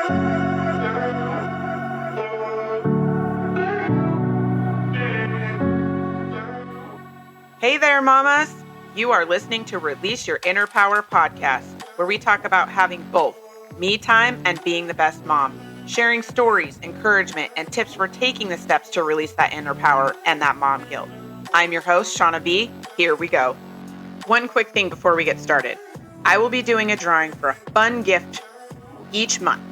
Hey there, mamas! You are listening to Release Your Inner Power podcast, where we talk about having both me time and being the best mom, sharing stories, encouragement, and tips for taking the steps to release that inner power and that mom guilt. I'm your host, Shauna B. Here we go. One quick thing before we get started. I will be doing a drawing for a fun gift each month.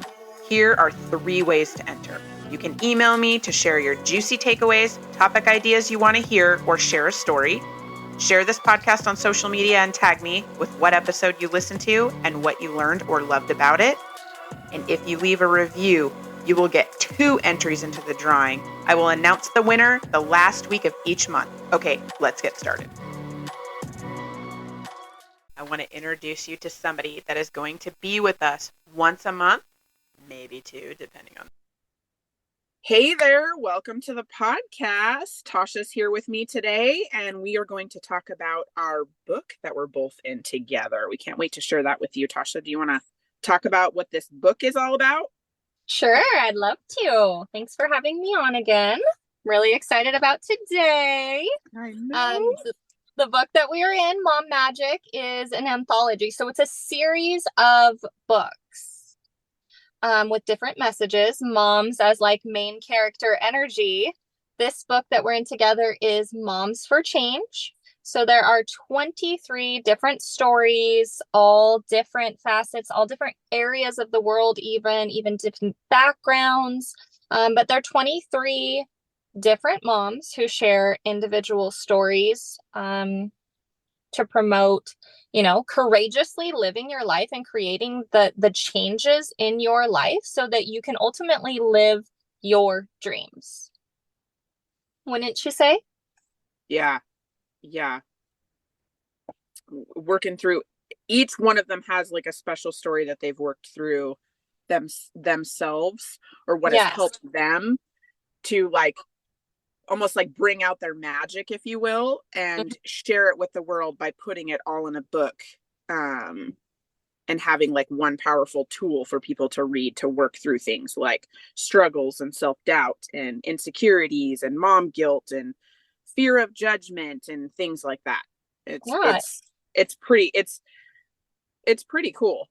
Here are 3 ways to enter. You can email me to share your juicy takeaways, topic ideas you want to hear, or share a story. Share this podcast on social media and tag me with what episode you listened to and what you learned or loved about it. And if you leave a review, you will get 2 entries into the drawing. I will announce the winner the last week of each month. Okay, let's get started. I want to introduce you to somebody that is going to be with us once a month, maybe 2, depending on. Hey there, welcome to the podcast. Tasha's here with me today, and we are going to talk about our book that we're both in together. We can't wait to share that with you. Tasha, do you want to talk about what this book is all about? Sure, I'd love to. Thanks for having me on again. Really excited about today. I know. The book that we are in, Mom Magic, is an anthology. So it's a series of books with different messages, moms as like main character energy. This book that we're in together is Moms for Change. So there are 23 different stories, all different facets, all different areas of the world, even different backgrounds. But there are 23 different moms who share individual stories to promote, courageously living your life and creating the changes in your life so that you can ultimately live your dreams. Wouldn't you say? Yeah. Working through, each one of them has like a special story that they've worked through themselves, or what has helped them to like almost like bring out their magic, if you will, and share it with the world by putting it all in a book, and having like one powerful tool for people to read to work through things like struggles and self-doubt and insecurities and mom guilt and fear of judgment and things like that. It's pretty cool.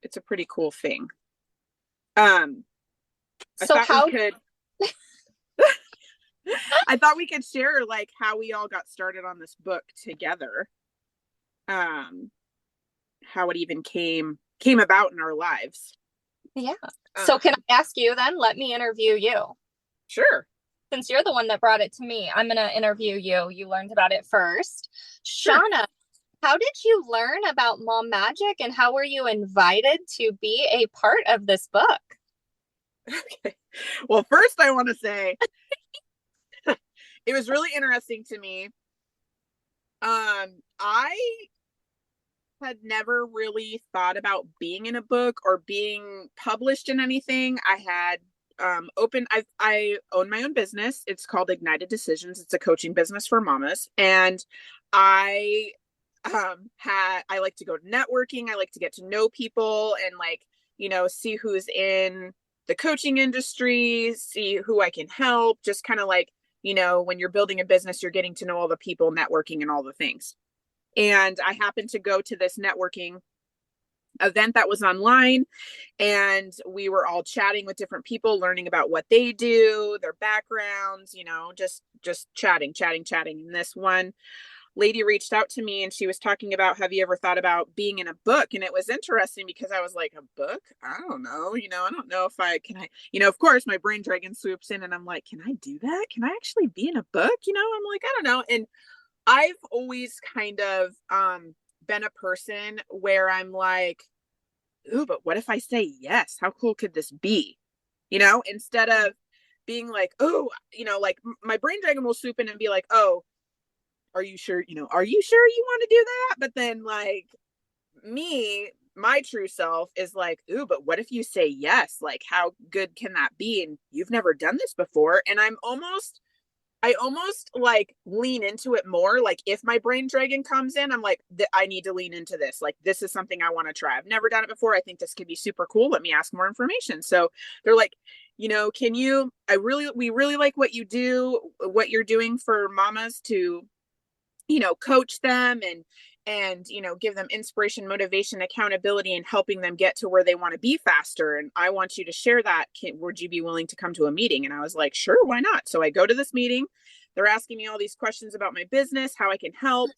It's a pretty cool thing. I thought we could share like how we all got started on this book together. How it even came about in our lives. Yeah. So can I ask you then? Let me interview you. Sure. Since you're the one that brought it to me, I'm going to interview you. You learned about it first. Sure. Shauna, how did you learn about Mom Magic, and how were you invited to be a part of this book? Okay. Well, first I want to say it was really interesting to me. I had never really thought about being in a book or being published in anything. I had I own my own business. It's called Ignited Decisions. It's a coaching business for mamas. And I like to go to networking. I like to get to know people and like, see who's in the coaching industry, see who I can help, just kind of like, when you're building a business, you're getting to know all the people, networking and all the things. And I happened to go to this networking event that was online, and we were all chatting with different people, learning about what they do, their backgrounds, just chatting. And this one lady reached out to me and she was talking about, have you ever thought about being in a book? And it was interesting because I was like, a book? I don't know. I don't know if I can, of course my brain dragon swoops in and I'm like, can I do that? Can I actually be in a book? I'm like, I don't know. And I've always kind of been a person where I'm like, ooh, but what if I say yes? How cool could this be? Instead of being like, oh, like my brain dragon will swoop in and be like, oh, are you sure you want to do that? But then like my true self is like, ooh, but what if you say yes? Like, how good can that be? And you've never done this before. And I almost like lean into it more. Like if my brain dragon comes in, I'm like, I need to lean into this. Like this is something I want to try. I've never done it before. I think this could be super cool. Let me ask more information. So they're like, can you, we really like what you do, what you're doing for mamas to, coach them and give them inspiration, motivation, accountability, and helping them get to where they want to be faster. And I want you to share that. Would you be willing to come to a meeting? And I was like, sure, why not? So I go to this meeting. They're asking me all these questions about my business, how I can help,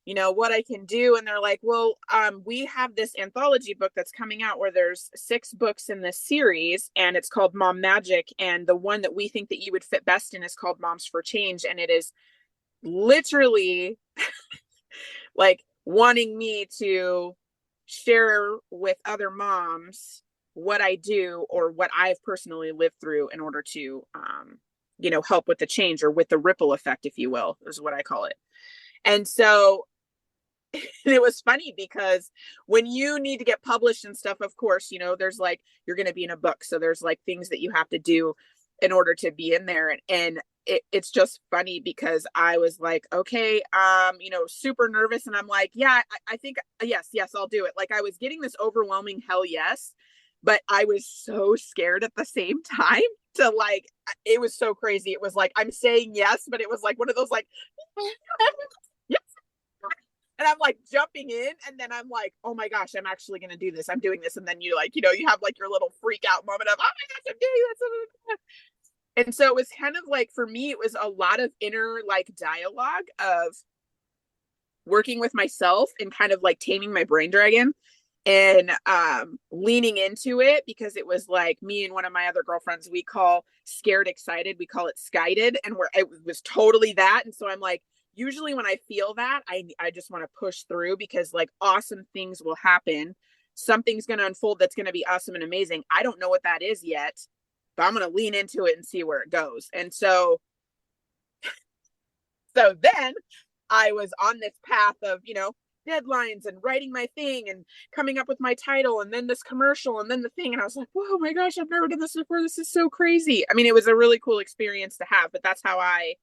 what I can do. And they're like, well, we have this anthology book that's coming out where there's 6 books in this series, and it's called Mom Magic. And the one that we think that you would fit best in is called Moms for Change. And it is literally like wanting me to share with other moms what I do or what I've personally lived through in order to, help with the change, or with the ripple effect, if you will, is what I call it. And so it was funny because when you need to get published and stuff, of course, there's like, you're going to be in a book. So there's like things that you have to do in order to be in there. And it's just funny because I was like, okay, super nervous. And I'm like, yeah, I think, yes, I'll do it. Like I was getting this overwhelming hell yes, but I was so scared at the same time to like, it was so crazy. It was like, I'm saying yes, but it was like one of those like, yes. And I'm like jumping in, and then I'm like, oh my gosh, I'm actually going to do this. I'm doing this. And then you like, you have like your little freak out moment of, oh my gosh, I'm doing this. And so it was kind of like, for me, it was a lot of inner like dialogue of working with myself and kind of like taming my brain dragon and leaning into it, because it was like me and one of my other girlfriends, we call scared excited, we call it skyded, and it was totally that. And so I'm like, usually when I feel that, I just want to push through, because like awesome things will happen. Something's going to unfold that's going to be awesome and amazing. I don't know what that is yet, but I'm going to lean into it and see where it goes. And so then I was on this path of, deadlines and writing my thing and coming up with my title, and then this commercial, and then the thing. And I was like, whoa, my gosh, I've never done this before. This is so crazy. I mean, it was a really cool experience to have, but that's how I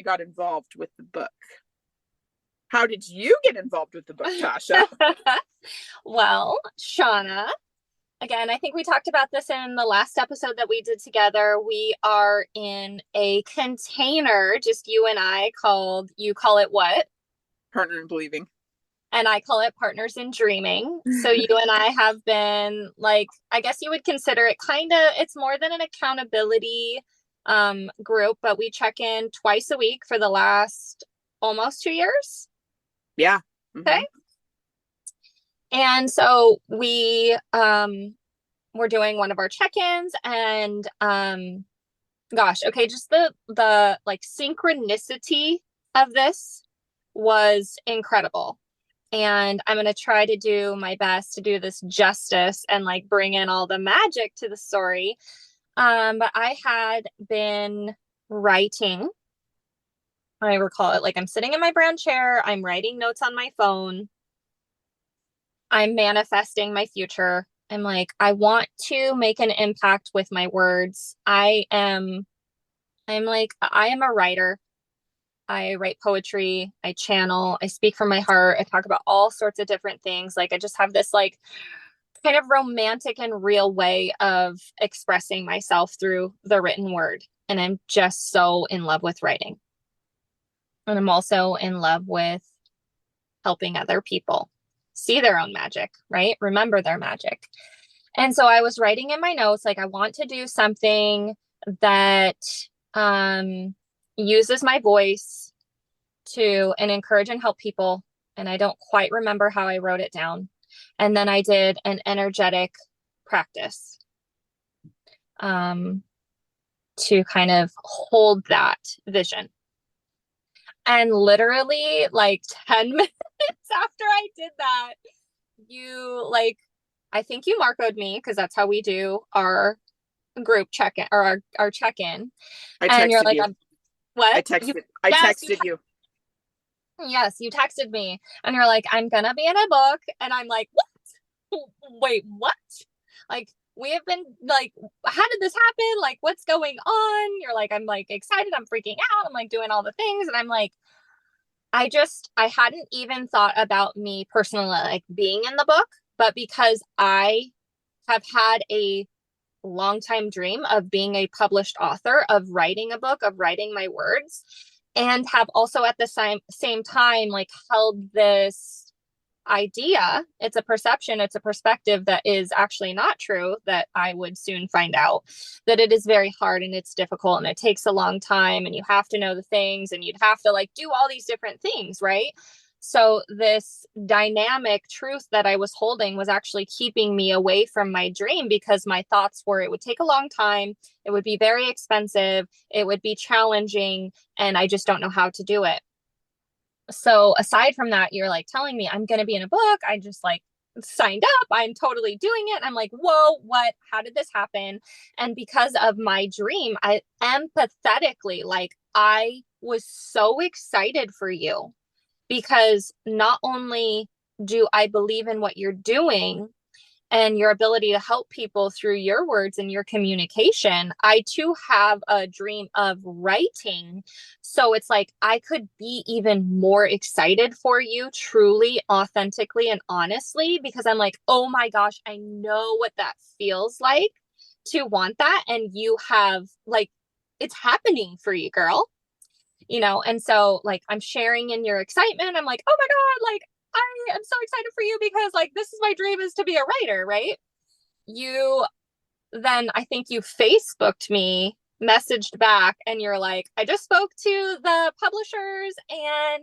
got involved with the book. How did you get involved with the book, Tasha? Well, Shauna, again, I think we talked about this in the last episode that we did together. We are in a container, just you and I, called, you call it what? Partner in Believing. And I call it Partners in Dreaming. So you and I have been like, I guess you would consider it kind of, it's more than an accountability group, but we check in twice a week for the last almost 2 years. Yeah. Mm-hmm. Okay. And so we're doing one of our check-ins, and gosh, okay, just the like synchronicity of this was incredible. And I'm going to try to do my best to do this justice and like bring in all the magic to the story. But I had been writing. I recall it like I'm sitting in my brown chair. I'm writing notes on my phone. I'm manifesting my future. I'm like, I want to make an impact with my words. I am a writer. I write poetry, I channel, I speak from my heart, I talk about all sorts of different things. Like I just have this like kind of romantic and real way of expressing myself through the written word. And I'm just so in love with writing. And I'm also in love with helping other people see their own magic, right? Remember their magic. And so I was writing in my notes, like I want to do something that uses my voice to and encourage and help people. And I don't quite remember how I wrote it down. And then I did an energetic practice to kind of hold that vision. And literally like 10 minutes after I did that, you like, I think you Marco'd me, because that's how we do our group check-in, or our check-in. And you're like, you. What? I texted you. Yes, you texted me, and you're like, I'm gonna be in a book. And I'm like, what? Wait, what? Like, we have been like, how did this happen? Like, what's going on? You're like, I'm like excited. I'm freaking out. I'm like doing all the things. And I'm like, I hadn't even thought about me personally, like being in the book, but because I have had a long time dream of being a published author, of writing a book, of writing my words, and have also at the same time like held this idea. It's a perception, it's a perspective that is actually not true, that I would soon find out that it is very hard and it's difficult and it takes a long time and you have to know the things and you'd have to like do all these different things, right? So this dynamic truth that I was holding was actually keeping me away from my dream, because my thoughts were it would take a long time, it would be very expensive, it would be challenging, and I just don't know how to do it. So aside from that, you're like telling me I'm going to be in a book. I just like signed up. I'm totally doing it. I'm like, whoa, what? How did this happen? And because of my dream, I empathetically, like, I was so excited for you, because not only do I believe in what you're doing and your ability to help people through your words and your communication, I too have a dream of writing. So it's like I could be even more excited for you, truly, authentically, and honestly, because I'm like, oh my gosh, I know what that feels like to want that. And you have like, it's happening for you, girl. And so like I'm sharing in your excitement. I'm like, oh my God, like I am so excited for you, because like this is my dream, is to be a writer, right? You then, I think you Facebooked me, messaged back, and you're like, I just spoke to the publishers and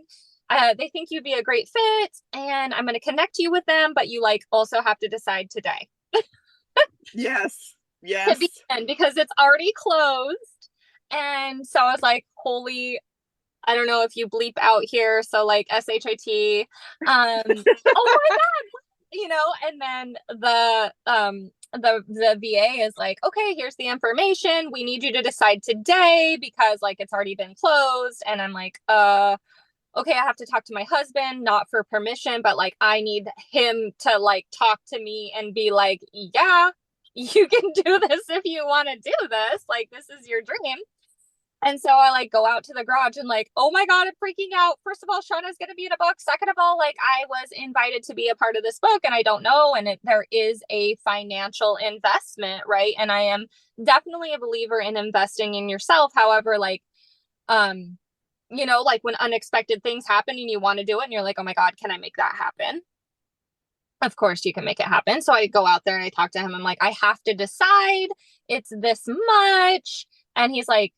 they think you'd be a great fit and I'm going to connect you with them, but you like also have to decide today Yes. to Yes. be in, because it's already closed. And so I was like, holy, I don't know if you bleep out here. So like SHIT. Oh my God, and then the VA is like, okay, here's the information. We need you to decide today because like it's already been closed. And I'm like, okay, I have to talk to my husband, not for permission, but like I need him to like talk to me and be like, yeah, you can do this if you want to do this. Like this is your dream. And so I like go out to the garage and like, oh my God, I'm freaking out. First of all, Shauna's going to be in a book. Second of all, like I was invited to be a part of this book and I don't know. And there is a financial investment, right? And I am definitely a believer in investing in yourself. However, like, like when unexpected things happen and you want to do it and you're like, oh my God, can I make that happen? Of course you can make it happen. So I go out there and I talk to him. I'm like, I have to decide. It's this much. And he's like,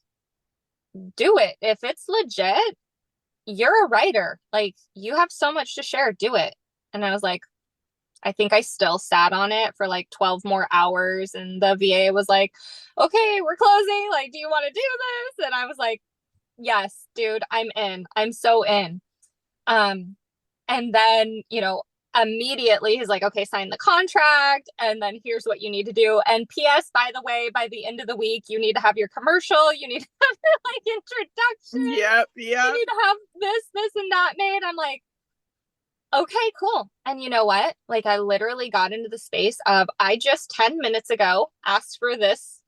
do it. If it's legit, you're a writer. Like you have so much to share. Do it. And I was like, I think I still sat on it for like 12 more hours. And the VA was like, okay, we're closing. Like, do you want to do this? And I was like, yes, dude, I'm in. I'm so in. Um, and then, immediately he's like, okay, sign the contract. And then here's what you need to do. And PS, by the way, by the end of the week, you need to have your commercial. You need to have your like introduction. Yep. You Yep. need to have this, and that made. I'm like, okay, cool. And you know what? Like, I literally got into the space of, I just 10 minutes ago asked for this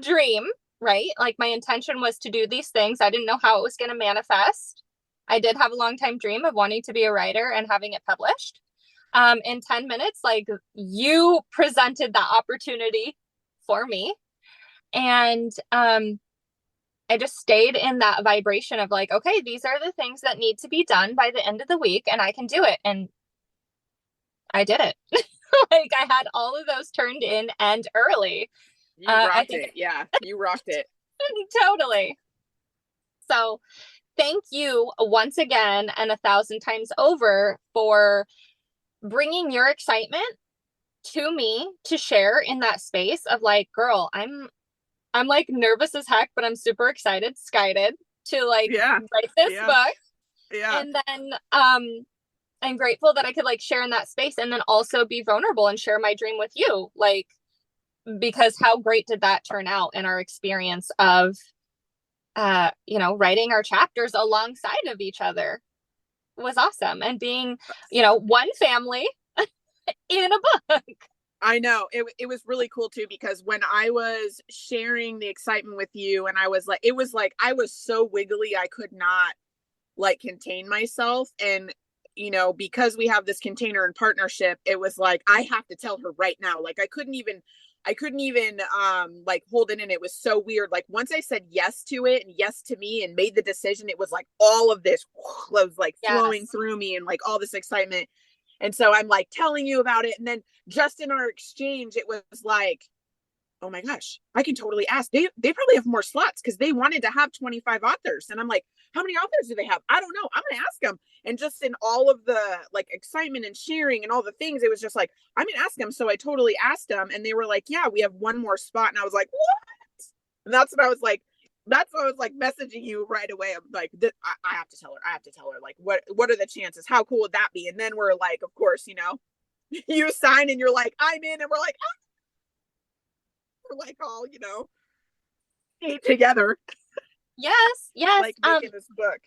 dream, right? Like, my intention was to do these things. I didn't know how it was going to manifest. I did have a long time dream of wanting to be a writer and having it published. In 10 minutes, like, you presented that opportunity for me. And I just stayed in that vibration of like, okay, these are the things that need to be done by the end of the week, and I can do it. And I did it. Like I had all of those turned in and early. You I rocked think it. Yeah. You rocked it. totally. So thank you once again and 1,000 times over for bringing your excitement to me to share in that space of like, girl, I'm like nervous as heck, but I'm super excited, skited to like Yeah. write this Yeah. book. Yeah. And then I'm grateful that I could like share in that space and then also be vulnerable and share my dream with you. Like, because how great did that turn out in our experience of writing our chapters alongside of each other was awesome. And being, one family in a book. I know it was really cool too, because when I was sharing the excitement with you, and I was like, it was like I was so wiggly, I could not like contain myself. And because we have this container in partnership, it was like I have to tell her right now. Like I couldn't even like hold it in. It was so weird. Like once I said yes to it and yes to me and made the decision, it was like all of this was like flowing Yes. through me, and like all this excitement. And so I'm like telling you about it, and then just in our exchange it was like, oh my gosh, I can totally ask. They probably have more slots because they wanted to have 25 authors. And I'm like, how many authors do they have? I don't know. I'm gonna ask them. And just in all of the like excitement and sharing and all the things, it was just like, I'm gonna ask them. So I totally asked them, and they were like, yeah, we have one more spot. And I was like, what? And that's what I was like. That's what I was like messaging you right away. I'm like, I have to tell her. I have to tell her. Like, what are the chances? How cool would that be? And then we're like, of course, you sign and you're like, I'm in, and we're like, we're like all, together, Yes, yes. like making this book.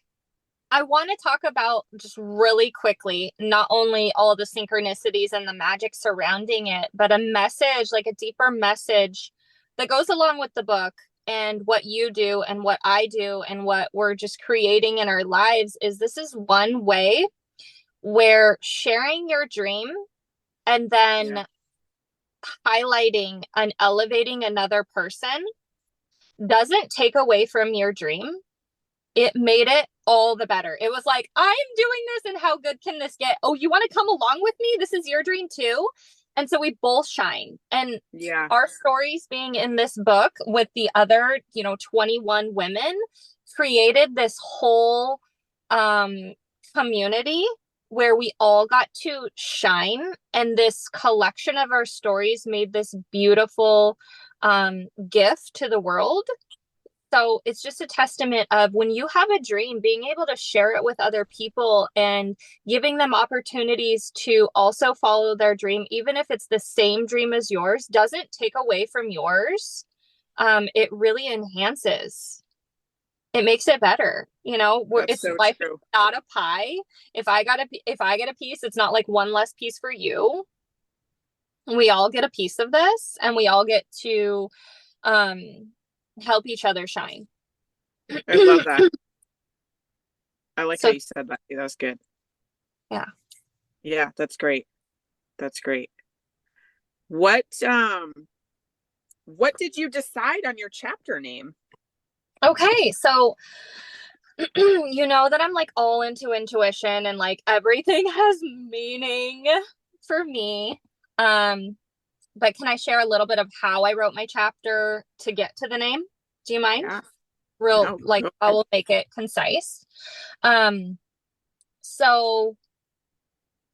I want to talk about just really quickly, not only all the synchronicities and the magic surrounding it, but a message, like a deeper message that goes along with the book and what you do and what I do and what we're just creating in our lives is this is one way where sharing your dream and Yeah, then highlighting and elevating another person doesn't take away from your dream. It made it all the better. It was like, I'm doing this, and how good can this get? Oh, you want to come along with me? This is your dream too. And so we both shine. And yeah, our stories being in this book with the other, 21 women created this whole um, community where we all got to shine. And this collection of our stories made this beautiful gift to the world. So it's just a testament of when you have a dream, being able to share it with other people and giving them opportunities to also follow their dream, even if it's the same dream as yours, doesn't take away from yours. It really enhances. It makes it better. that's It's so life is true. not a pie. If I get a piece, it's not like one less piece for you. We all get a piece of this, and we all get to um, help each other shine. I love that. I like how So you said that. That was good. yeah. Yeah, that's great. That's great. What did you decide on your chapter name? Okay, so you know that I'm like all into intuition and like everything has meaning for me. Um, but can I share a little bit of how I wrote my chapter to get to the name? Do you mind? Yeah, Real no, like go I ahead. will make it concise. Um, so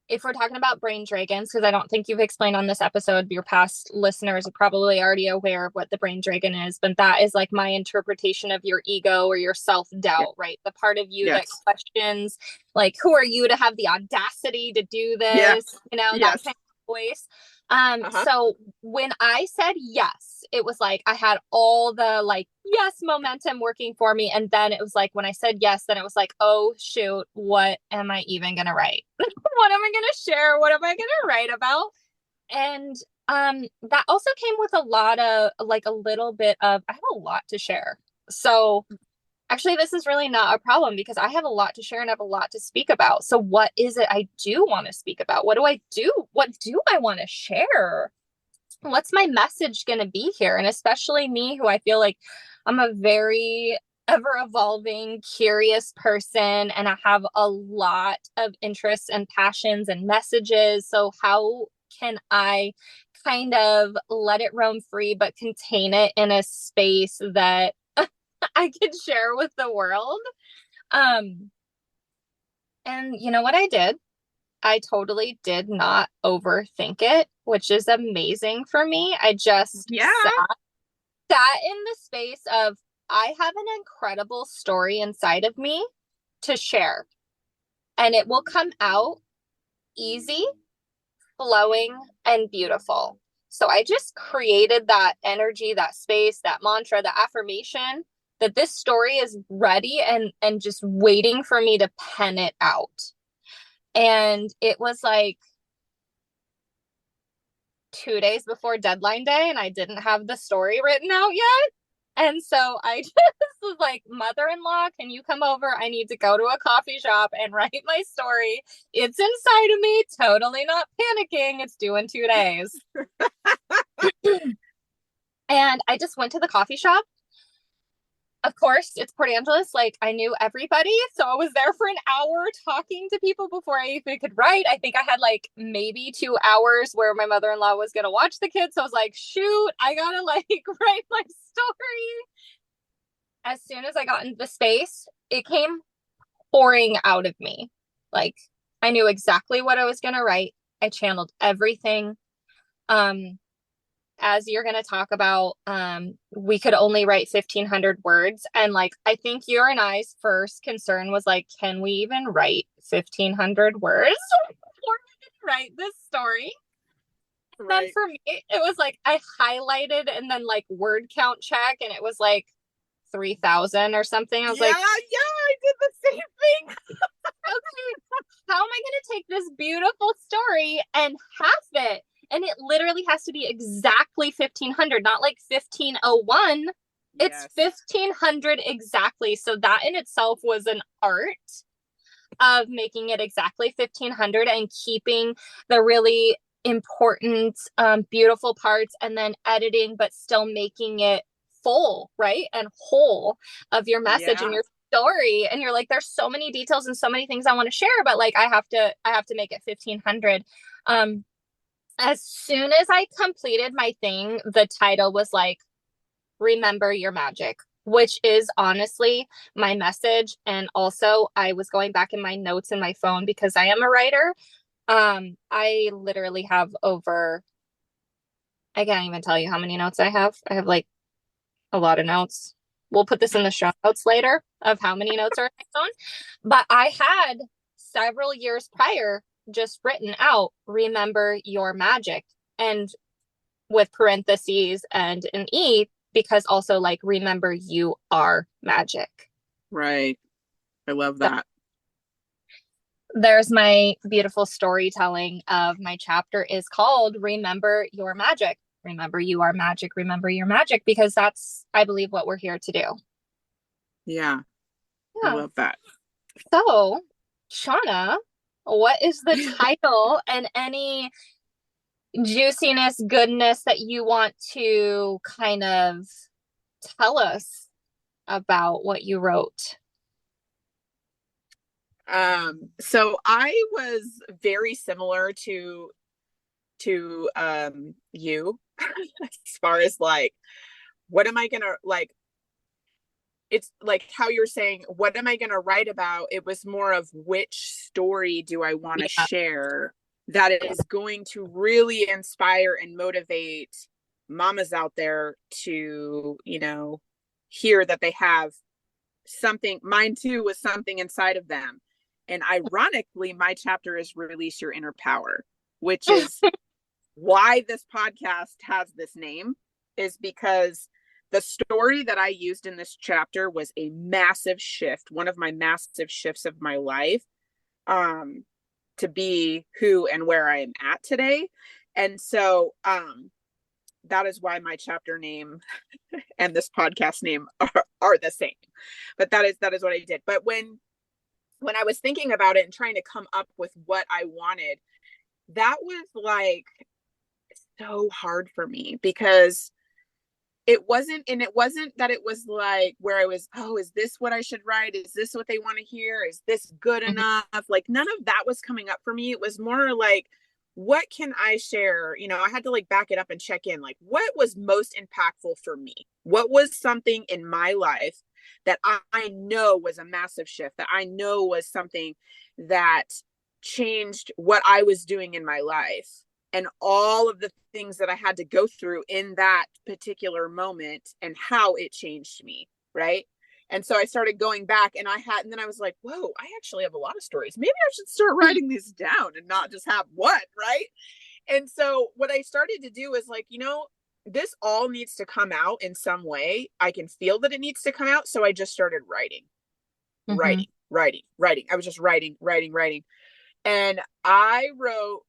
if we're talking about brain dragons, because I don't think you've explained on this episode, your past listeners are probably already aware of what the brain dragon is, but that is like my interpretation of your ego or your self Yeah. doubt, right? The part of you that Yes. questions, like, who are you to have the audacity to do Yeah. this? That Yes. kind of voice. Uh-huh. So when I said yes, it was like I had all the like yes momentum working for me. And then it was like when I said yes, then it was like, oh shoot, what am I even gonna write? What am I going to share? What am I going to write about? And that also came with a lot of like a little bit of I have a lot to share. So actually this is really not a problem because I have a lot to share and I have a lot to speak about. So what is it I do want to speak about? What do I do? What do I want to share? What's my message going to be here? And especially me, who I feel like I'm a very ever evolving, curious person, and I have a lot of interests and passions and messages. So, how can I kind of let it roam free, but contain it in a space that I can share with the world? Um, and you know what I did? I totally did not overthink it, which is amazing for me. I just Yeah. sat in the space of I have an incredible story inside of me to share, and it will come out easy, flowing, and beautiful. So I just created that energy, that space, that mantra, the affirmation that this story is ready and just waiting for me to pen it out. And it was like 2 days before deadline day and I didn't have the story written out yet. And so I just was like, mother-in-law, can you come over? I need to go to a coffee shop and write my story. It's inside of me, totally not panicking. It's due in 2 days. And I just went to the coffee shop. Of course, it's Port Angeles. Like, I knew everybody. So I was there for an hour talking to people before I even could write. I think I had like maybe 2 hours where my mother-in-law was going to watch the kids. So I was like, shoot, I got to like write my story. As soon as I got into the space, it came pouring out of me. Like, I knew exactly what I was going to write. I channeled everything. As you're going to talk about, we could only write 1,500 words. And like, I think your and I's first concern was like, can we even write 1,500 words before we can write this story? Right. Then for me, it was like, I highlighted and then like word count check, and it was like 3,000 or something. I was like, I did the same thing. Okay, how am I going to take this beautiful story and half it? And it literally has to be exactly 1,500, not like 1,501. It's 1,500 exactly. So that in itself was an art of making it exactly 1,500 and keeping the really important, beautiful parts, and then editing, but still making it full, right? And whole of your message and your story. And you're like, there's so many details and so many things I want to share, but like, I have to make it 1,500. As soon as I completed my thing, the title was like, Remember Your Magic, which is honestly my message. And also, I was going back in my notes in my phone because I am a writer. I literally have over, I can't even tell you how many notes I have. I have like a lot of notes. We'll put this in the show notes later of how many notes are in my phone. But I had several years prior just written out, Remember Your Magic, and with parentheses and an E, because also like, remember you are magic. Right. I love that. So there's my beautiful storytelling of my chapter is called Remember Your Magic. Remember you are magic. Remember your magic, because that's, I believe, what we're here to do. Yeah. I love that. So, Shauna, what is the title and any juiciness, goodness that you want to kind of tell us about what you wrote? So I was very similar to you as far as like, what am I gonna like, it's like how you're saying, what am I gonna write about? It was more of, which story do I want to share that is going to really inspire and motivate mamas out there to, hear that they have something. Mine too was something inside of them. And ironically, my chapter is Release Your Inner Power, which is why this podcast has this name, is because the story that I used in this chapter was a massive shift, one of my massive shifts of my life, to be who and where I am at today. And so that is why my chapter name and this podcast name are the same. But that is what I did. But when I was thinking about it and trying to come up with what I wanted, that was like so hard for me, because it wasn't that it was like where I was, oh, is this what I should write? Is this what they want to hear? Is this good enough? Like, none of that was coming up for me. It was more like, what can I share? I had to like back it up and check in, like, what was most impactful for me? What was something in my life that I know was a massive shift, that I know was something that changed what I was doing in my life, and all of the things that I had to go through in that particular moment and how it changed me. Right. And so I started going back, and then I was like, whoa, I actually have a lot of stories. Maybe I should start writing these down and not just have one. Right. And so what I started to do is like, this all needs to come out in some way. I can feel that it needs to come out. So I just started writing. I was just writing. And I wrote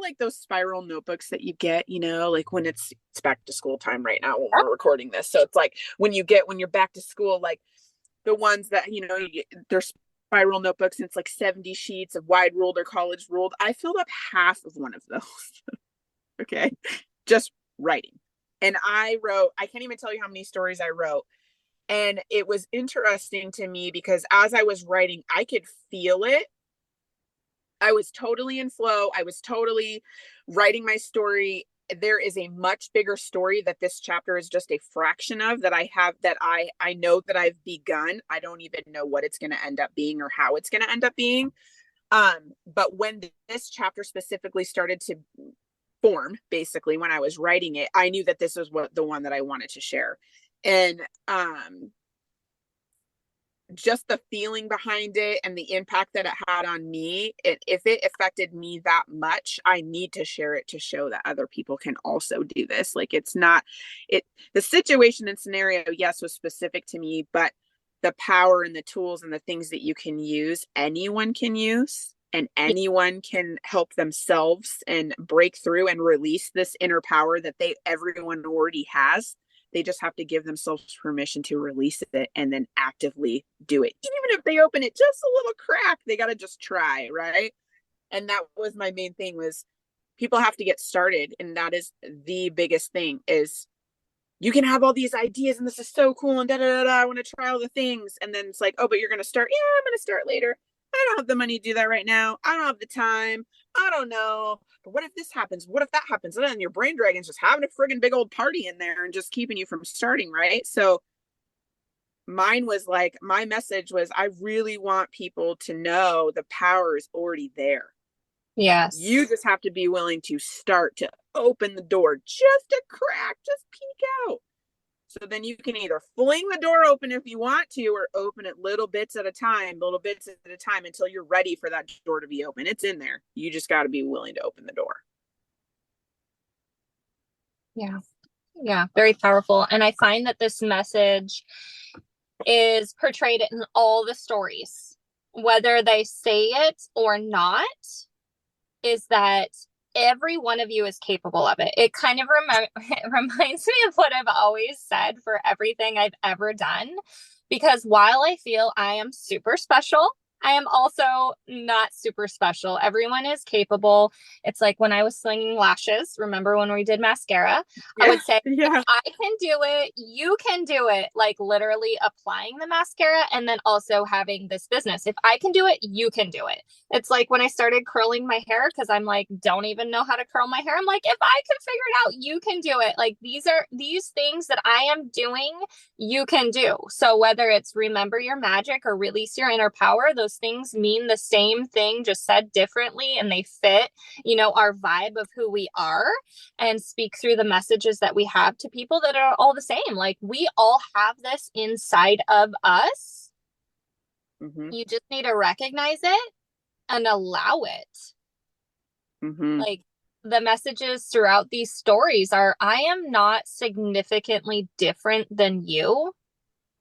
like those spiral notebooks that you get, like when it's back to school time right now when we're recording this. So it's like when you're back to school, like the ones that, they're spiral notebooks and it's like 70 sheets of wide ruled or college ruled. I filled up half of one of those. Okay. Just writing. And I can't even tell you how many stories I wrote. And it was interesting to me because as I was writing, I could feel it. I was totally in flow. I was totally writing my story. There is a much bigger story that this chapter is just a fraction of that I know that I've begun. I don't even know what it's going to end up being or how it's going to end up being. But when this chapter specifically started to form, basically when I was writing it, I knew that this was the one that I wanted to share. And just the feeling behind it and the impact that it had on me, if it affected me that much, I need to share it to show that other people can also do this. Like the situation and scenario, yes, was specific to me, but the power and the tools and the things that you can use, anyone can use, and anyone can help themselves and break through and release this inner power that everyone already has. They just have to give themselves permission to release it and then actively do it. Even if they open it just a little crack, they got to just try, right? And that was my main thing, was people have to get started. And that is the biggest thing, is you can have all these ideas and this is so cool and da da da da. I want to try all the things. And then it's like, oh, but you're going to start. Yeah, I'm going to start later. I don't have the money to do that right now. I don't have the time. I don't know. But what if this happens? What if that happens? And then your brain dragon's just having a friggin' big old party in there and just keeping you from starting, right? So mine was like, my message was, I really want people to know the power is already there. Yes. You just have to be willing to start to open the door just a crack, just peek out. So then you can either fling the door open if you want to, or open it little bits at a time until you're ready for that door to be open. It's in there. You just got to be willing to open the door. Yeah. Yeah. Very powerful. And I find that this message is portrayed in all the stories, whether they say it or not, is that every one of you is capable of it. It kind of it reminds me of what I've always said for everything I've ever done. Because while I feel I am super special, I am also not super special. Everyone is capable. It's like when I was slinging lashes, remember when we did mascara? I Yeah. would say, if Yeah. I can do it, you can do it. Like literally applying the mascara and then also having this business. If I can do it, you can do it. It's like when I started curling my hair, because I'm like, don't even know how to curl my hair. I'm like, if I can figure it out, you can do it. Like these things that I am doing, you can do. So whether it's remember your magic or release your inner power, those things mean the same thing, just said differently, and they fit, our vibe of who we are, and speak through the messages that we have to people that are all the same. Like we all have this inside of us. Mm-hmm. You just need to recognize it and allow it. Mm-hmm. Like the messages throughout these stories are, I am not significantly different than you.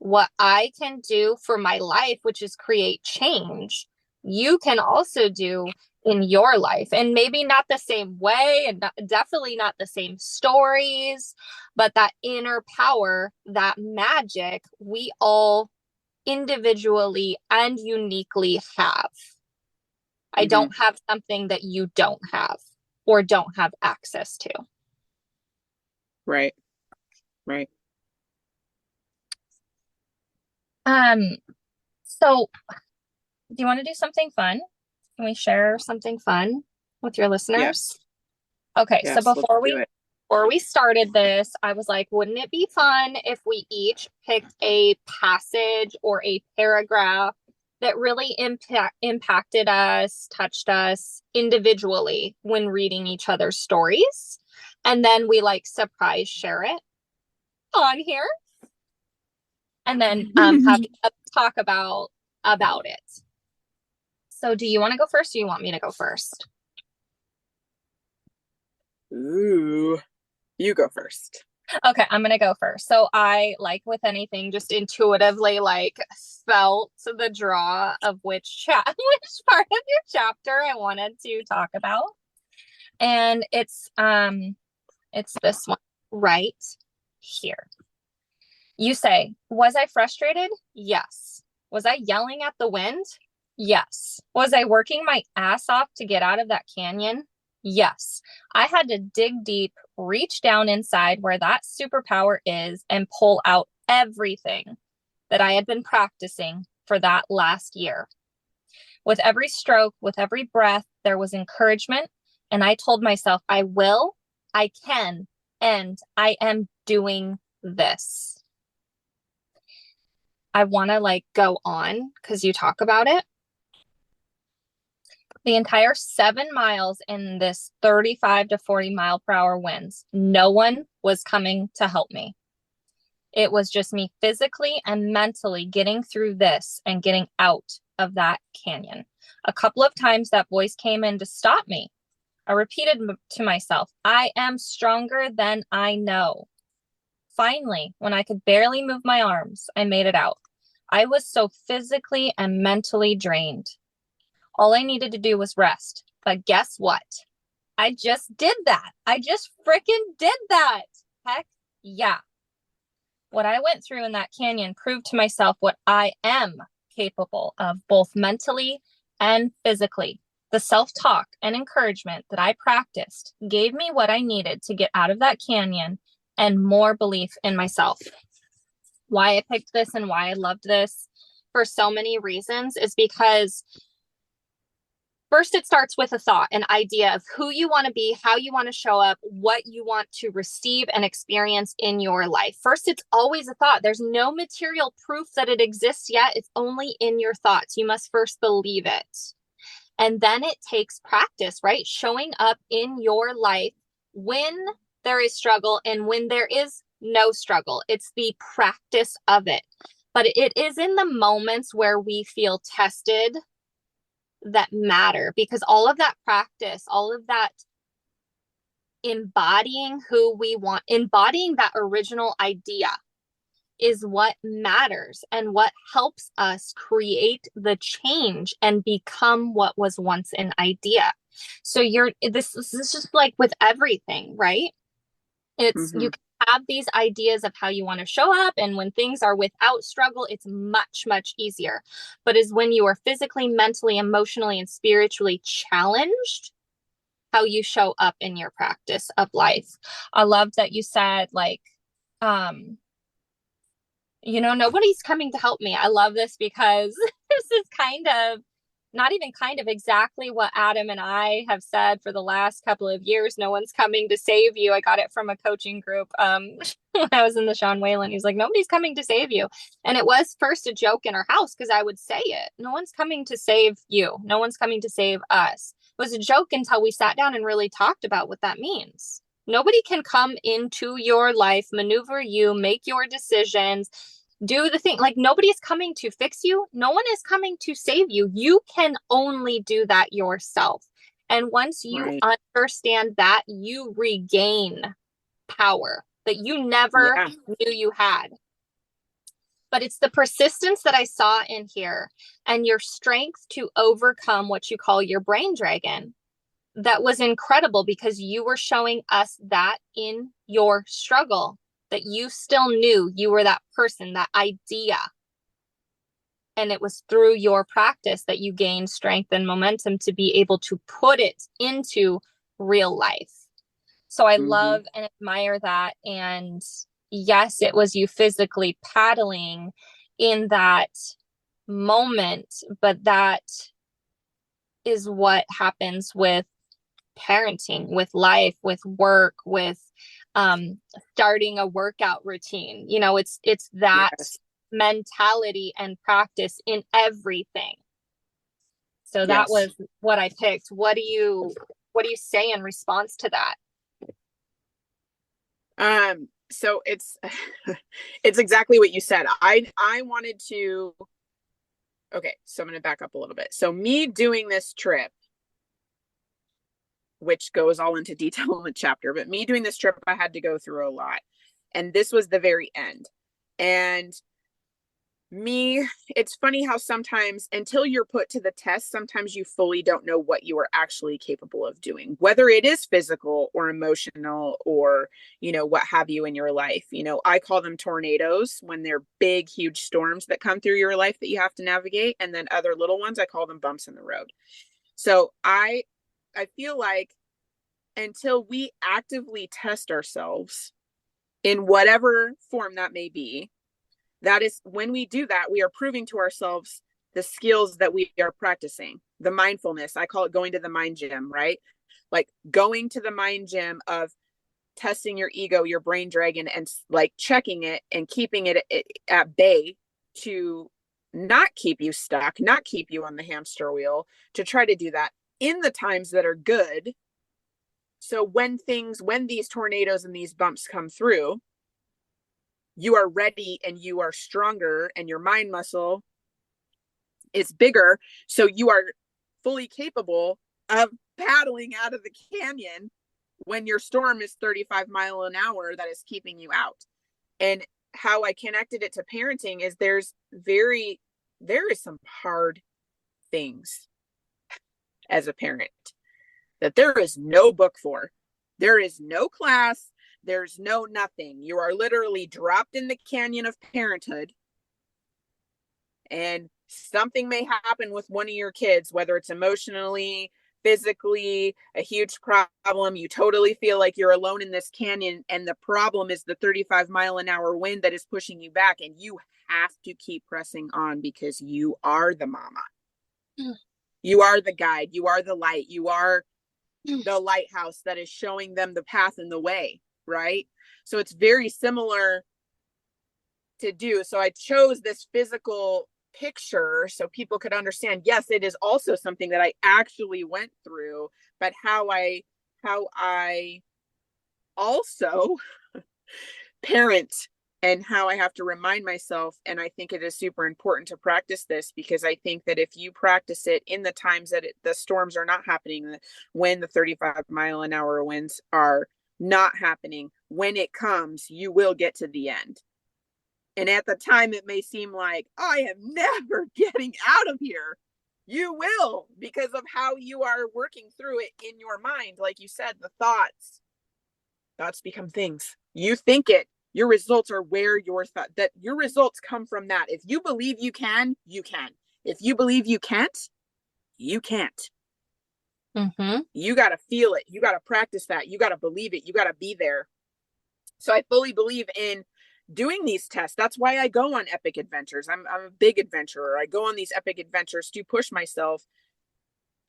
What I can do for my life, which is create change, you can also do in your life. And maybe not the same way, and definitely not the same stories, but that inner power, that magic, we all individually and uniquely have. I Mm-hmm. don't have something that you don't have or don't have access to. Right. Right. Um, so do you want to do something fun? Can we share something fun with your listeners? Yes. Okay, so Yes. Let's do it. before we started this, I was like, wouldn't it be fun if we each picked a passage or a paragraph that really impacted us, touched us individually when reading each other's stories, and then we like surprise share it on here, and then have a talk about it. So do you want to go first, or do you want me to go first? Ooh, you go first. Okay, I'm gonna go first. So I, like with anything, just intuitively like felt the draw of which which part of your chapter I wanted to talk about. And it's this one right here. You say, was I frustrated? Yes. Was I yelling at the wind? Yes. Was I working my ass off to get out of that canyon? Yes. I had to dig deep, reach down inside where that superpower is, and pull out everything that I had been practicing for that last year. With every stroke, with every breath, there was encouragement. And I told myself, I will, I can, and I am doing this. I want to like go on because you talk about it. The entire 7 miles in this 35 to 40 mile per hour winds, no one was coming to help me. It was just me physically and mentally getting through this and getting out of that canyon. A couple of times that voice came in to stop me. I repeated to myself, I am stronger than I know. Finally, when I could barely move my arms, I made it out. I was so physically and mentally drained. All I needed to do was rest. But guess what? I just did that. I just freaking did that. Heck yeah. What I went through in that canyon proved to myself what I am capable of, both mentally and physically. The self-talk and encouragement that I practiced gave me what I needed to get out of that canyon and more belief in myself. Why I picked this and why I loved this for so many reasons is because first, it starts with a thought, an idea of who you want to be, how you want to show up, what you want to receive and experience in your life. First, it's always a thought. There's no material proof that it exists yet. It's only in your thoughts. You must first believe it. And then it takes practice, right? Showing up in your life when there is struggle and when there is no struggle. It's the practice of it. But it is in the moments where we feel tested that matter, because all of that practice, all of that embodying who we want, embodying that original idea is what matters and what helps us create the change and become what was once an idea. So this is just like with everything, right? It's Mm-hmm. you can have these ideas of how you want to show up, and when things are without struggle, it's much easier. But is when you are physically, mentally, emotionally, and spiritually challenged, how you show up in your practice of life. I love that you said like um nobody's coming to help me. I love this because this is kind of not even kind of exactly what Adam and I have said for the last couple of years. No one's coming to save you. I got it from a coaching group when I was in the Sean Whalen. He's like, nobody's coming to save you. And it was first a joke in our house because I would say it. No one's coming to save you. No one's coming to save us. It was a joke until we sat down and really talked about what that means. Nobody can come into your life, maneuver you, make your decisions, do the thing. Like nobody's coming to fix you. No one is coming to save you. You can only do that yourself. And once you Right. understand that, you regain power that you never Yeah. knew you had. But it's the persistence that I saw in here and your strength to overcome what you call your brain dragon. That was incredible because you were showing us that in your struggle, that you still knew you were that person, that idea. And it was through your practice that you gained strength and momentum to be able to put it into real life. So I Mm-hmm. love and admire that. And yes, it was you physically paddling in that moment, but that is what happens with parenting, with life, with work, with starting a workout routine. It's that Yes. mentality and practice in everything. So that Yes. was what I picked. What do you say in response to that? So it's it's exactly what you said. I wanted to okay, so I'm gonna back up a little bit. So me doing this trip, which goes all into detail in the chapter, but me doing this trip, I had to go through a lot. And this was the very end. And Me, it's funny how sometimes until you're put to the test, sometimes you fully don't know what you are actually capable of doing, whether it is physical or emotional or, what have you in your life. I call them tornadoes when they're big, huge storms that come through your life that you have to navigate. And then other little ones, I call them bumps in the road. So I feel like until we actively test ourselves in whatever form that may be, that is when we do that, we are proving to ourselves the skills that we are practicing. The mindfulness, I call it going to the mind gym, right? Like going to the mind gym of testing your ego, your brain dragon, and like checking it and keeping it at bay to not keep you stuck, not keep you on the hamster wheel, to try to do that in the times that are good. So when these tornadoes and these bumps come through, you are ready and you are stronger and your mind muscle is bigger. So you are fully capable of paddling out of the canyon when your storm is 35 miles an hour that is keeping you out. And how I connected it to parenting is there is some hard things as a parent that there is no book for. There is no class. There's no nothing. You are literally dropped in the canyon of parenthood, and something may happen with one of your kids, whether it's emotionally, physically, a huge problem. You totally feel like you're alone in this canyon, and the problem is the 35-mile-an-hour wind that is pushing you back, and you have to keep pressing on because you are the mama. You are the guide. You are the light. You are the lighthouse that is showing them the path and the way, right? So it's very similar to do. So I chose this physical picture so people could understand, yes, it is also something that I actually went through, but how I also parent and how I have to remind myself. And I think it is super important to practice this, because I think that if you practice it in the times that the storms are not happening, when the 35-mile-an-hour winds are not happening, when it comes, you will get to the end. And at the time, it may seem like, I am never getting out of here. You will, because of how you are working through it in your mind. Like you said, the thoughts become things. You think it. Your results are where that your results come from that. If you believe you can, you can. If you believe you can't, you can't. Mm-hmm. You got to feel it. You got to practice that. You got to believe it. You got to be there. So I fully believe in doing these tests. That's why I go on epic adventures. I'm a big adventurer. I go on these epic adventures to push myself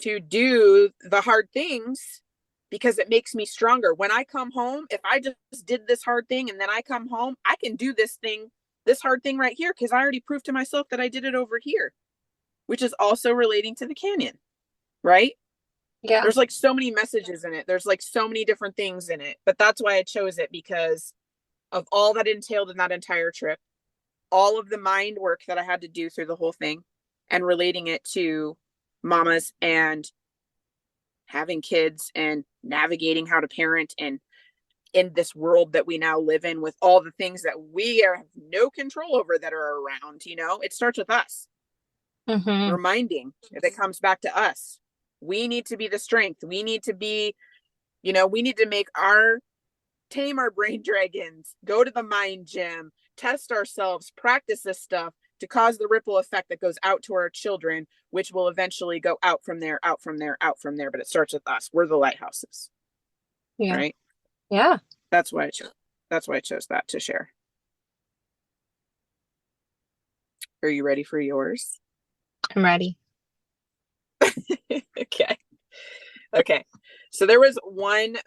to do the hard things, because it makes me stronger. When I come home, if I just did this hard thing and then I come home, I can do this hard thing right here, because I already proved to myself that I did it over here, which is also relating to the canyon, right? Yeah. There's like so many messages in it. There's like so many different things in it. But that's why I chose it, because of all that entailed in that entire trip, all of the mind work that I had to do through the whole thing, and relating it to mamas and having kids and navigating how to parent, and in this world that we now live in with all the things that we have no control over that are around. It starts with us. Mm-hmm. Reminding if it comes back to us, we need to be the strength. We need to be, we need to tame our brain dragons, go to the mind gym, test ourselves, practice this stuff to cause the ripple effect that goes out to our children, which will eventually go out from there, out from there, out from there. But it starts with us. We're the lighthouses, Yeah. right? Yeah. That's why I chose. That's why I chose that to share. Are you ready for yours? I'm ready. Okay. Okay. So there was one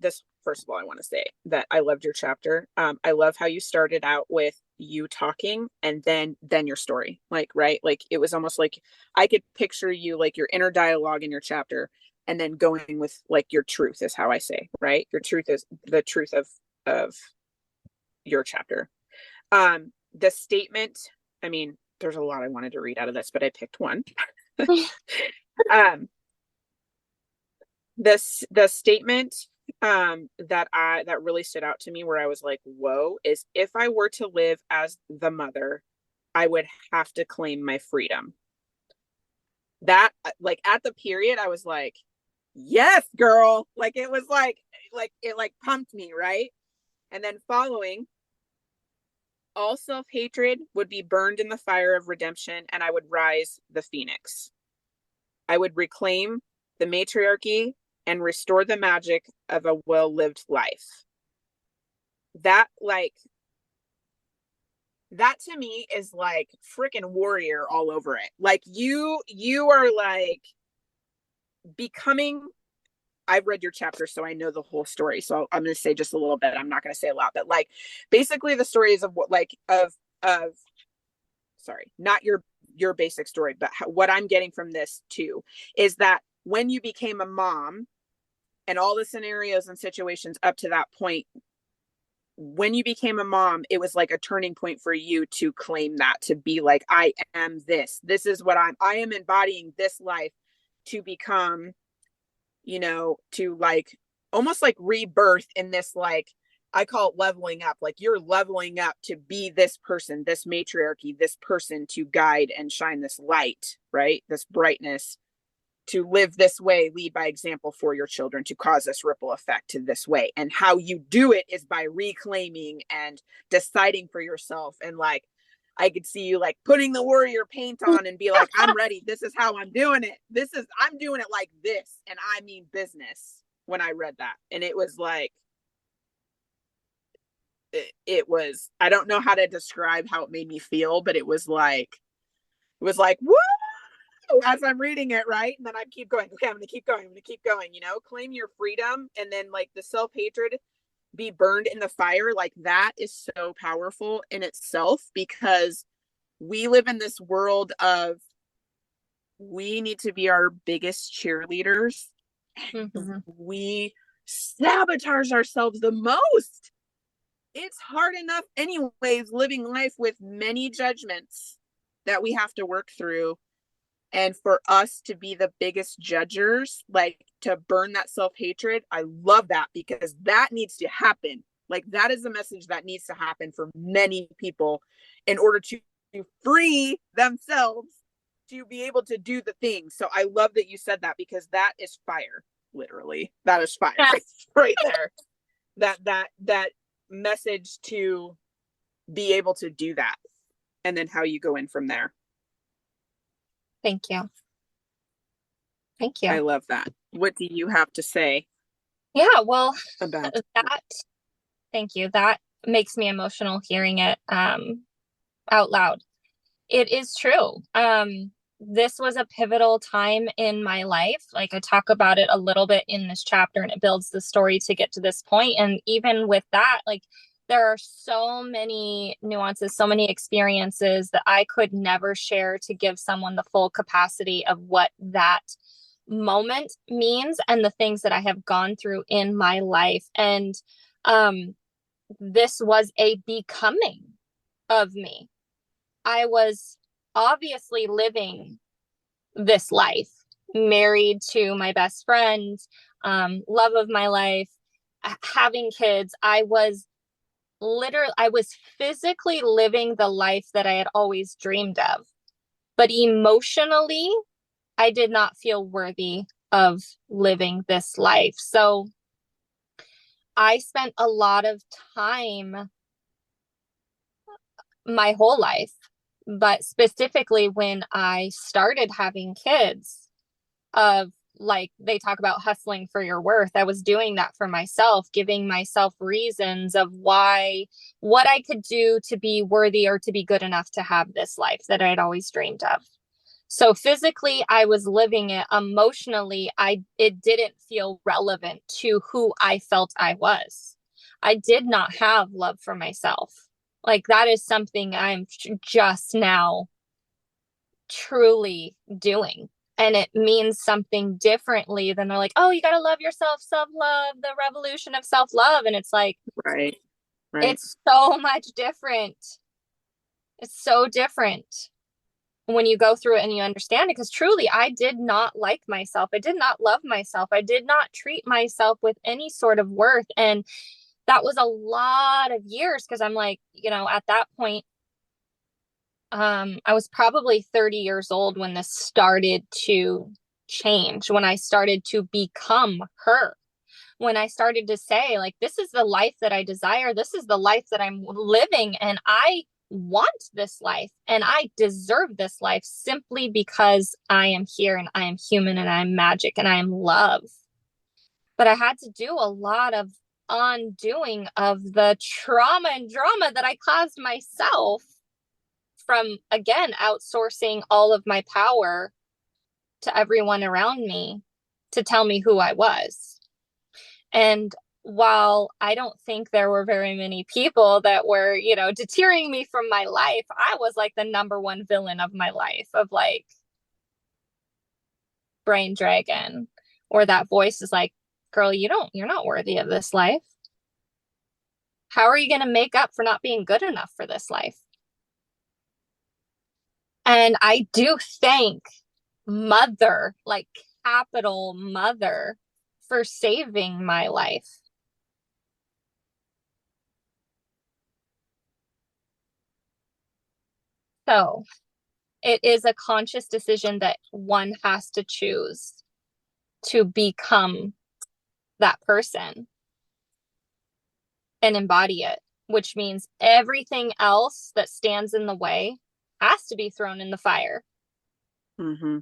this, first of all, I want to say that I loved your chapter. I love how you started out with you talking and then your story. Like, right? Like it was almost like I could picture you, like your inner dialogue in your chapter, and then going with like your truth is how I say, right? Your truth is the truth of your chapter. The statement, there's a lot I wanted to read out of this, but I picked one. um the statement that really stood out to me, where I was like, whoa, is if I were to live as the mother, I would have to claim my freedom. That, like, at the period, I was like, yes, girl. Like, it was like it like pumped me, right? And then following, all self-hatred would be burned in the fire of redemption, and I would rise the phoenix. I would reclaim the matriarchy and restore the magic of a well-lived life. That, like, that to me is like freaking warrior all over it. Like, you are like becoming, I've read your chapter, so I know the whole story. So I'm going to say just a little bit. I'm not going to say a lot, but like basically the stories of what, like, of sorry, not your basic story, but what I'm getting from this too is that when you became a mom and all the scenarios and situations up to that point, when you became a mom, it was like a turning point for you to claim that, to be like, I am this. This is what I am embodying this life to become, to like almost like rebirth in this, like, I call it leveling up. Like, you're leveling up to be this person, this matriarchy, this person to guide and shine this light, right? This brightness, to live this way, lead by example for your children, to cause this ripple effect to this way. And how you do it is by reclaiming and deciding for yourself. And like, I could see you like putting the warrior paint on and be like, I'm ready. This is how I'm doing it. I'm doing it like this. And I mean business when I read that. And it was like, it was, I don't know how to describe how it made me feel, but whoa, as I'm reading it, right? And then I keep going, okay, I'm going to keep going. I'm going to keep going, claim your freedom. And then like the self-hatred be burned in the fire. Like, that is so powerful in itself, because we live in this world of, we need to be our biggest cheerleaders. Mm-hmm. We sabotage ourselves the most. It's hard enough anyways, living life with many judgments that we have to work through. And for us to be the biggest judgers, like to burn that self-hatred, I love that, because that needs to happen. Like, that is a message that needs to happen for many people in order to free themselves to be able to do the thing. So I love that you said that, because that is fire. Literally, that is fire. Yeah. Right there. That message to be able to do that, and then how you go in from there. Thank you. Thank I you. love that. What do you have to say Yeah, well, about that, thank you. That makes me emotional hearing it out loud. It is true. This was a pivotal time in my life. Like, I talk about it a little bit in this chapter, and it builds the story to get to this point. And even with that, like, there are so many nuances, so many experiences that I could never share to give someone the full capacity of what that moment means and the things that I have gone through in my life. And this was a becoming of me. I was obviously living this life, married to my best friend, love of my life, having kids. I was physically living the life that I had always dreamed of. But emotionally, I did not feel worthy of living this life. So I spent a lot of time, my whole life, but specifically when I started having kids, of like, they talk about hustling for your worth. I was doing that for myself, giving myself reasons of why, what I could do to be worthy or to be good enough to have this life that I'd always dreamed of. So physically, I was living it. Emotionally, it didn't feel relevant to who I felt I was. I did not have love for myself. Like, that is something I'm just now truly doing. And it means something differently than they're like, oh, you got to love yourself, self-love, the revolution of self-love. And it's like, right? Right. it's so much different. It's so different when you go through it and you understand it, because truly I did not like myself. I did not love myself. I did not treat myself with any sort of worth. And that was a lot of years, because I'm like, at that point, I was probably 30 years old when this started to change, when I started to become her, when I started to say, like, this is the life that I desire. This is the life that I'm living. And I want this life and I deserve this life simply because I am here and I am human and I'm magic and I am love. But I had to do a lot of undoing of the trauma and drama that I caused myself from, again, outsourcing all of my power to everyone around me to tell me who I was. And while I don't think there were very many people that were, deterring me from my life, I was like the number one villain of my life, of like brain dragon, or that voice is like, girl, you're not worthy of this life. How are you going to make up for not being good enough for this life? And I do thank Mother, like capital Mother, for saving my life. So it is a conscious decision that one has to choose to become that person and embody it, which means everything else that stands in the way has to be thrown in the fire. Mm-hmm.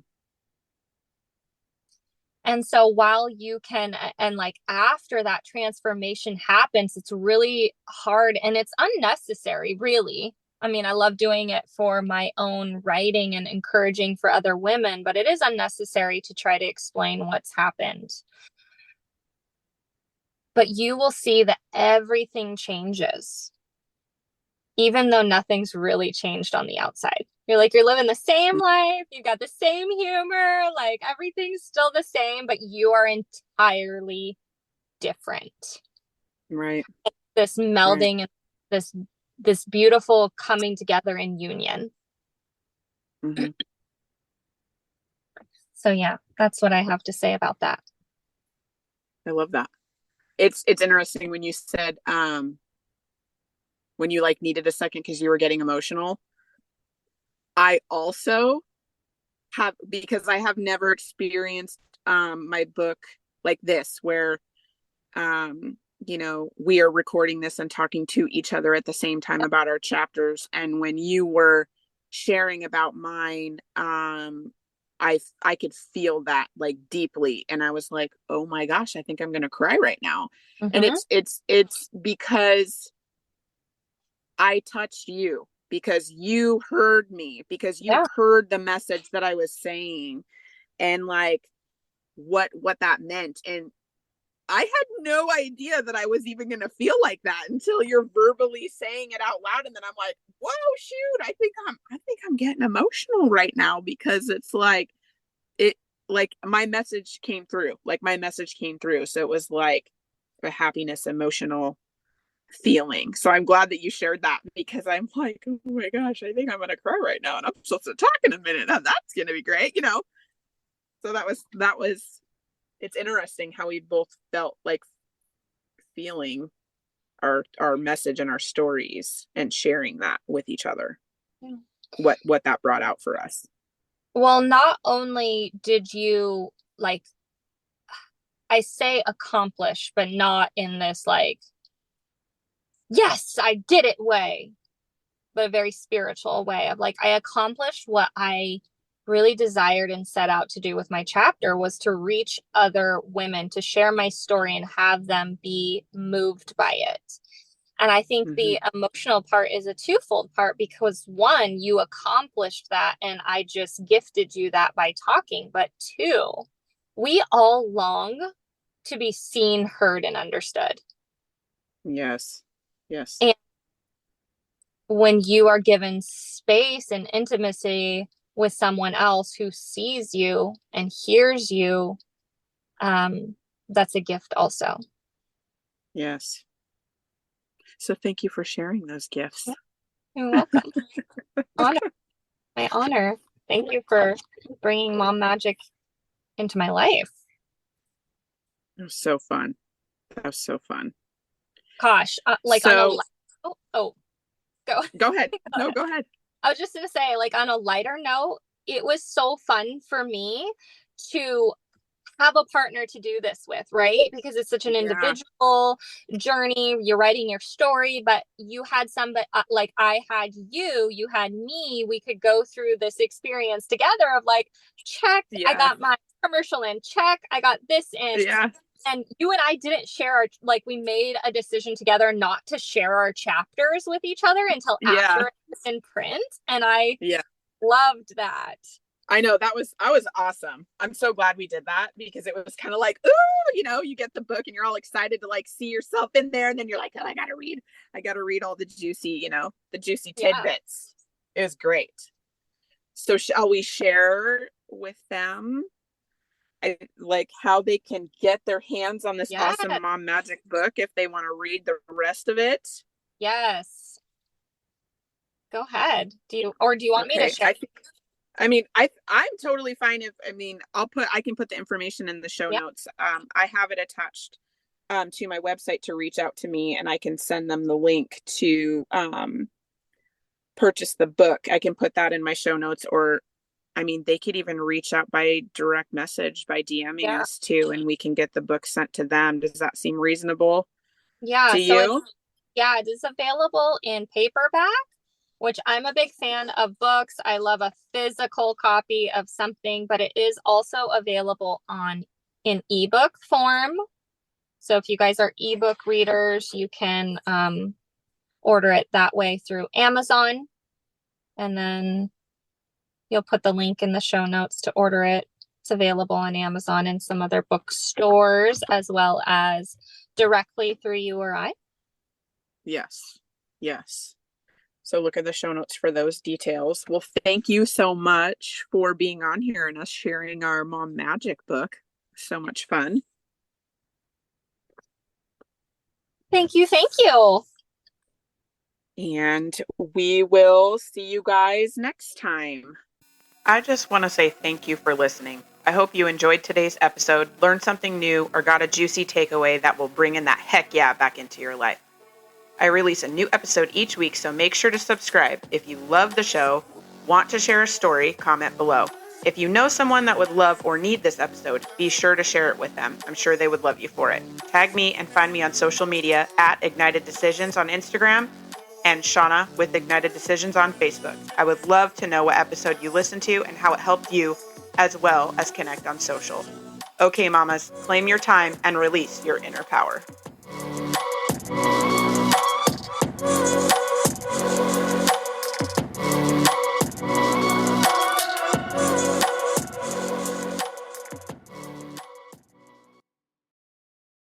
And so while you can, and like after that transformation happens, it's really hard and it's unnecessary, really. I mean, I love doing it for my own writing and encouraging for other women, but it is unnecessary to try to explain what's happened. But you will see that everything changes, even though nothing's really changed on the outside. You're living the same life, you got the same humor, like everything's still the same, but you are entirely different. Right. This Right. melding and this beautiful coming together in union. Mm-hmm. So yeah, that's what I have to say about that. I love that. It's interesting when you said when you like needed a second because you were getting emotional. I also have, because I have never experienced my book like this where we are recording this and talking to each other at the same time about our chapters. And when you were sharing about mine, I could feel that like deeply. And I was like, oh my gosh, I think I'm gonna cry right now. And Mm-hmm. it's because I touched you, because you heard me, because you Yeah. heard the message that I was saying, and like what that meant. And I had no idea that I was even going to feel like that until you're verbally saying it out loud. And then I'm like, whoa, shoot, I think I'm getting emotional right now, because it's like, it, like my message came through, like my message came through. So it was like a happiness, emotional feeling. So I'm glad that you shared that, because I'm like, oh my gosh, I think I'm going to cry right now. And I'm supposed to talk in a minute. Now that's going to be great. So that was, it's interesting how we both felt like feeling our message and our stories and sharing that with each other, Yeah. what that brought out for us. Well, not only did you, like, I say accomplish, but not in this like, yes, I did it way, but a very spiritual way of like, I accomplished what I really desired and set out to do with my chapter, was to reach other women, to share my story and have them be moved by it. And I think Mm-hmm. the emotional part is a twofold part, because one, you accomplished that and I just gifted you that by talking. But two, we all long to be seen, heard, and understood. Yes. Yes. And when you are given space and intimacy with someone else who sees you and hears you, um, that's a gift also. Yes. So thank you for sharing those gifts. Yeah, you're welcome. Honor, my honor. Thank you for bringing mom magic into my life. It was so fun. That was so fun. Gosh, like on a So oh, go. go ahead. No, go ahead. I was just gonna say, like on a lighter note, it was so fun for me to have a partner to do this with, right? Because it's such an Yeah. individual journey. You're writing your story, but you had somebody like I had you, you had me. We could go through this experience together of like, check, I Yeah. got my commercial in, check, I got this in. Yeah. And you and I didn't share our, like, we made a decision together not to share our chapters with each other until Yeah. after it was in print. And I Yeah. loved that. I know that was awesome. I'm so glad we did that because it was kind of like, ooh, you get the book and you're all excited to like see yourself in there, and then you're like, oh, I gotta read all the juicy, the juicy Yeah. tidbits. It was great. So shall we share with them like how they can get their hands on this Yeah. awesome Mom Magic book if they want to read the rest of it? Yes. Go ahead. Do you want me to Okay, share? I mean, I'm totally fine if I can put the information in the show Yeah. notes. I have it attached to my website to reach out to me, and I can send them the link to purchase the book. I can put that in my show notes, or I mean, they could even reach out by direct message by DMing Yeah. us too, and we can get the book sent to them. Does that seem reasonable Yeah. to So you? it is available in paperback, which I'm a big fan of books. I love a physical copy of something, but it is also available on in ebook form. So if you guys are ebook readers, you can order it that way through Amazon. And then you'll put the link in the show notes to order it. It's available on Amazon and some other bookstores, as well as directly through you or I. Yes. Yes. So look at the show notes for those details. Well, thank you so much for being on here and us sharing our Mom Magic book. So much fun. Thank you. Thank you. And we will see you guys next time. I just want to say thank you for listening. I hope you enjoyed today's episode, learned something new, or got a juicy takeaway that will bring in that heck yeah back into your life. I release a new episode each week, so make sure to subscribe. If you love the show, want to share a story, comment below. If you know someone that would love or need this episode, be sure to share it with them. I'm sure they would love you for it. Tag me and find me on social media at Ignited Decisions on Instagram and Shauna with Ignited Decisions on Facebook. I would love to know what episode you listened to and how it helped you, as well as connect on social. Okay, mamas, claim your time and release your inner power.